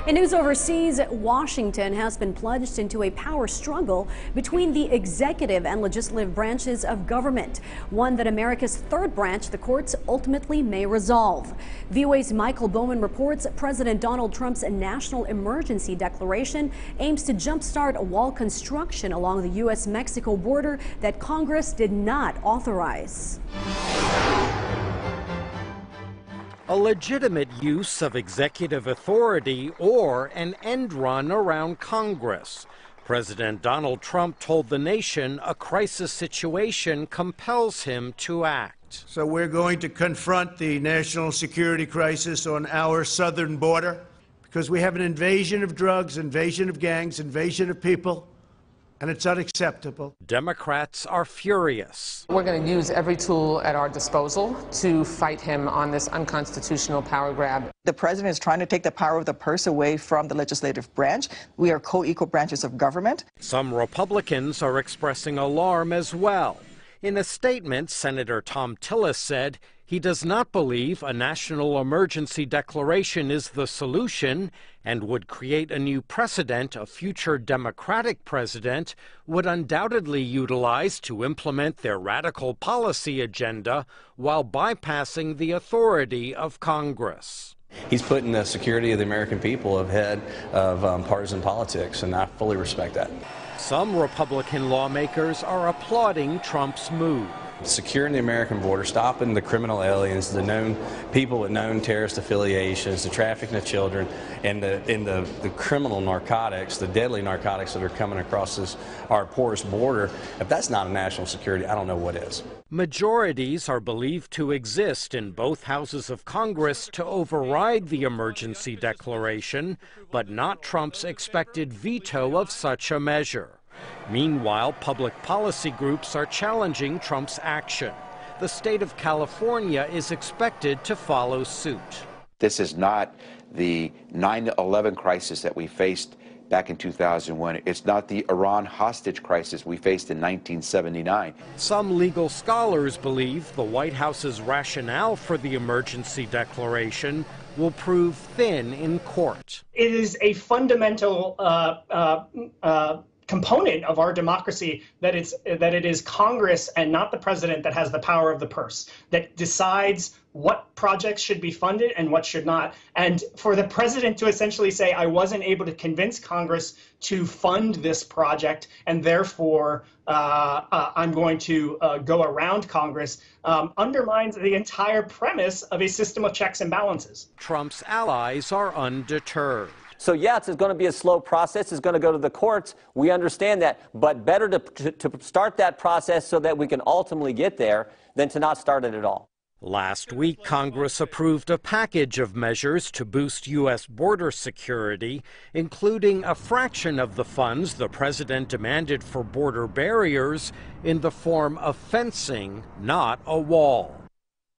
In news overseas, Washington has been plunged into a power struggle between the executive and legislative branches of government, one that America's third branch, the courts, ultimately may resolve. VOA's Michael Bowman reports President Donald Trump's national emergency declaration aims to jumpstart wall construction along the U.S.-Mexico border that Congress did not authorize. A legitimate use of executive authority or an end run around Congress. President Donald Trump told the nation a crisis situation compels him to act. So we're going to confront the national security crisis on our southern border because we have an invasion of drugs, invasion of gangs, invasion of people. And it's unacceptable. Democrats are furious. We're going to use every tool at our disposal to fight him on this unconstitutional power grab. The president is trying to take the power of the purse away from the legislative branch. We are co-equal branches of government. Some Republicans are expressing alarm as well. In a statement, Senator Thom Tillis said he does not believe a national emergency declaration is the solution and would create a new precedent a future Democratic president would undoubtedly utilize to implement their radical policy agenda while bypassing the authority of Congress. He's putting the security of the American people ahead of partisan politics, and I fully respect that. Some Republican lawmakers are applauding Trump's move. Securing the American border, stopping the criminal aliens, the known people with known terrorist affiliations, the trafficking of children, and the criminal narcotics, the deadly narcotics that are coming across our porous border. If that's not a national security, I don't know what is. Majorities are believed to exist in both houses of Congress to override the emergency declaration, but not Trump's expected veto of such a measure. Meanwhile, public policy groups are challenging Trump's action. The state of California is expected to follow suit. This is not the 9/11 crisis that we faced back in 2001. It's not the Iran hostage crisis we faced in 1979. Some legal scholars believe the White House's rationale for the emergency declaration will prove thin in court. It is a fundamental component of our democracy that it is Congress and not the president that has the power of the purse, that decides what projects should be funded and what should not. And for the president to essentially say, I wasn't able to convince Congress to fund this project, and therefore I'm going to go around Congress, undermines the entire premise of a system of checks and balances. Trump's allies are undeterred. So yeah, it's going to be a slow process. It's going to go to the courts. We understand that. But better to start that process so that we can ultimately get there than to not start it at all. Last week, Congress approved a package of measures to boost U.S. border security, including a fraction of the funds the president demanded for border barriers in the form of fencing, not a wall.